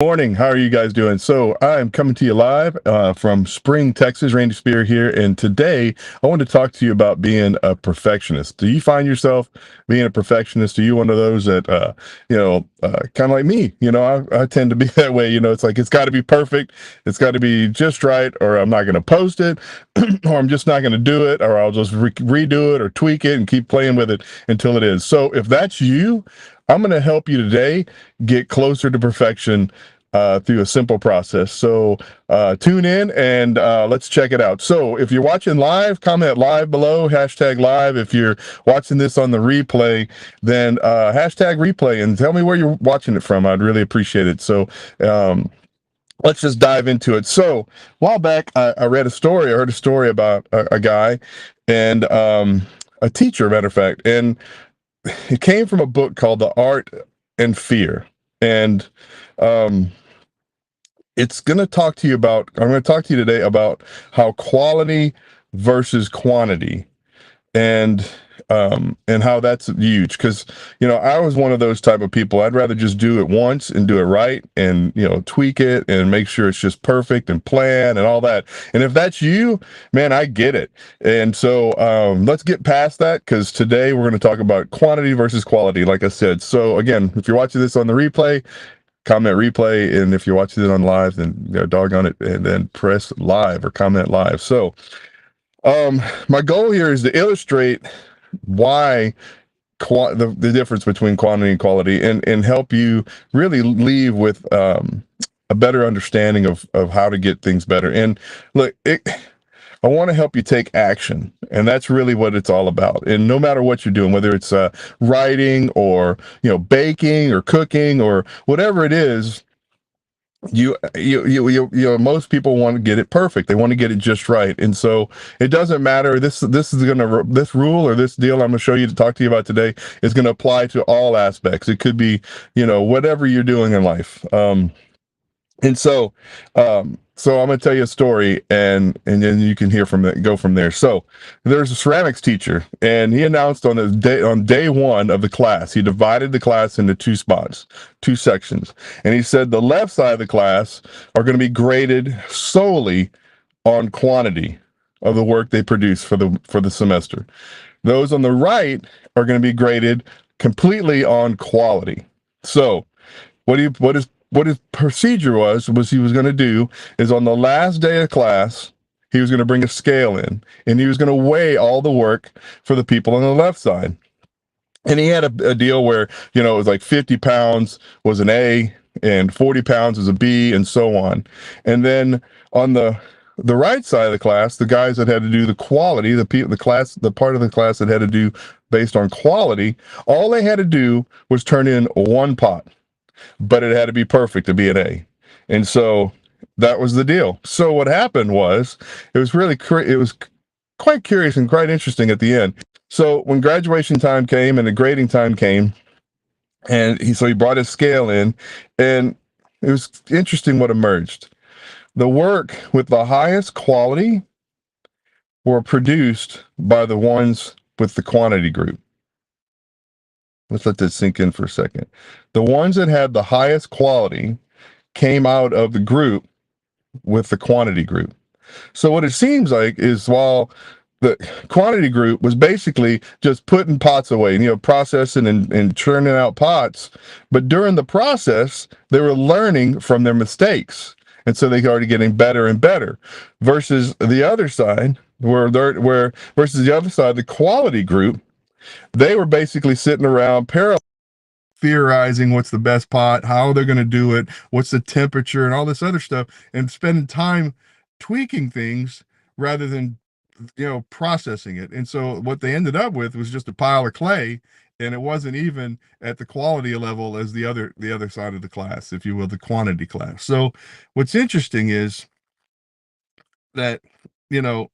Morning. How are you guys doing? So I'm coming to you live from Spring, Texas. Randy Spear here, and today I want to talk to you about being a perfectionist. Do you find yourself being a perfectionist? Are you one of those that kind of like me? I tend to be that way. It's like it's got to be perfect, it's got to be just right, or I'm not going to post it, or I'm just not going to do it, or I'll just redo it or tweak it and keep playing with it until it is. So if that's you, I'm going to help you today get closer to perfection through a simple process. So tune in and let's check it out. So if you're watching live, comment live below, hashtag live. If you're watching this on the replay, then hashtag replay and tell me where you're watching it from. I'd really appreciate it. So let's just dive into it. So a while back, I read a story. I heard a story about a guy and a teacher, matter of fact, and it came from a book called The Art and Fear. And um, it's going to talk to you about, I'm going to talk to you today about how quality versus quantity and how that's huge. Because I was one of those type of people. I'd rather just do it once and do it right, and tweak it and make sure it's just perfect and plan and all that. And if that's you, man, I get it. And so let's get past that, because today we're going to talk about quantity versus quality, like I said. So again, if you're watching this on the replay, comment replay, and if you're watching it on live, then doggone it, and then press live or comment live. So my goal here is to illustrate why the difference between quantity and quality, and help you really leave with a better understanding of how to get things better. And look, I want to help you take action, and that's really what it's all about. And no matter what you're doing, whether it's writing or baking or cooking or whatever it is, most people want to get it perfect. They want to get it just right. And so it doesn't matter. This rule or this deal I'm going to show you to talk to you about today is going to apply to all aspects. It could be whatever you're doing in life. And so I'm going to tell you a story, and then you can hear from it, go from there. So there's a ceramics teacher, and he announced on day one of the class, he divided the class into two spots, two sections. And he said the left side of the class are going to be graded solely on quantity of the work they produce for the semester. Those on the right are going to be graded completely on quality. So what his procedure was he was going to do is, on the last day of class, he was going to bring a scale in, and he was going to weigh all the work for the people on the left side. And he had a deal where it was like 50 pounds was an A and 40 pounds was a B, and so on. And then on the right side of the class, the guys that had to do the quality, the part of the class that had to do based on quality, all they had to do was turn in one pot, but it had to be perfect to be an A. And so that was the deal. So what happened was, it was quite curious and quite interesting at the end. So when graduation time came and the grading time came, and he brought his scale in, and it was interesting what emerged. The work with the highest quality were produced by the ones with the quantity group. Let's let that sink in for a second. The ones that had the highest quality came out of the group with the quantity group. So what it seems like is, while the quantity group was basically just putting pots away, processing and churning out pots, but during the process, they were learning from their mistakes. And so they started getting better and better, versus the other side, the quality group, they were basically sitting around theorizing what's the best pot, how they're going to do it, what's the temperature, and all this other stuff, and spending time tweaking things rather than processing it. And so what they ended up with was just a pile of clay, and it wasn't even at the quality level as the other side of the class, if you will, the quantity class. So what's interesting is that, you know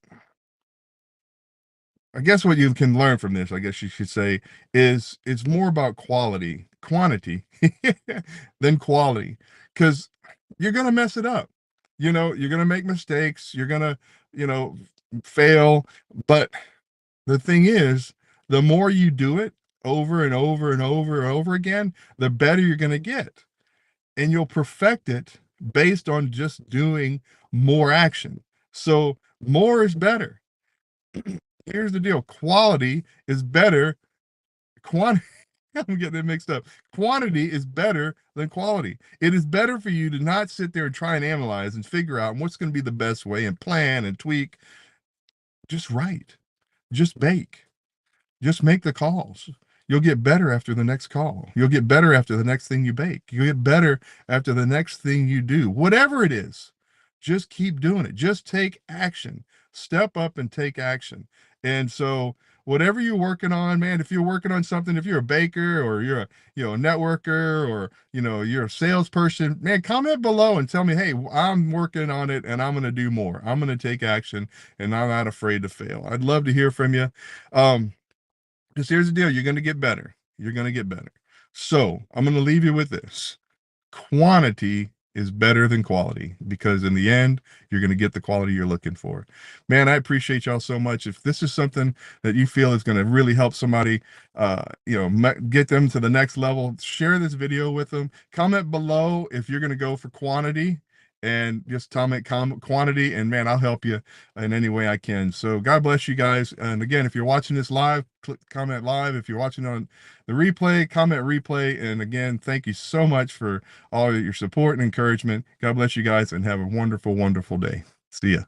I guess what you can learn from this, I guess you should say, is it's more about quantity than quality, because you're going to mess it up. You're going to make mistakes. You're going to, you know, fail. But the thing is, the more you do it over and over and over and over again, the better you're going to get. and you'll perfect it based on just doing more action. So more is better. Here's the deal. Quality is better. Quantity, I'm getting it mixed up. Quantity is better than quality. It is better for you to not sit there and try and analyze and figure out what's going to be the best way and plan and tweak. Just write, just bake, just make the calls. You'll get better after the next call. You'll get better after the next thing you bake. You'll get better after the next thing you do. Whatever it is, just keep doing it. Just take action. Step up and take action. And so whatever you're working on, man, if you're working on something, if you're a baker or you're a networker, or you're a salesperson, man, comment below and tell me, hey, I'm working on it and I'm going to do more. I'm going to take action and I'm not afraid to fail. I'd love to hear from you. Because here's the deal, you're going to get better. You're going to get better. So I'm going to leave you with this. Quantity is better than quality, because in the end, you're going to get the quality you're looking for. Man, I appreciate y'all so much. If this is something that you feel is going to really help somebody, get them to the next level, share this video with them. Comment below if you're going to go for quantity, and just comment quantity, and man, I'll help you in any way I can. So God bless you guys. And again, if you're watching this live, click comment live. If you're watching on the replay, comment replay. And again, thank you so much for all your support and encouragement. God bless you guys and have a wonderful, wonderful day. See ya.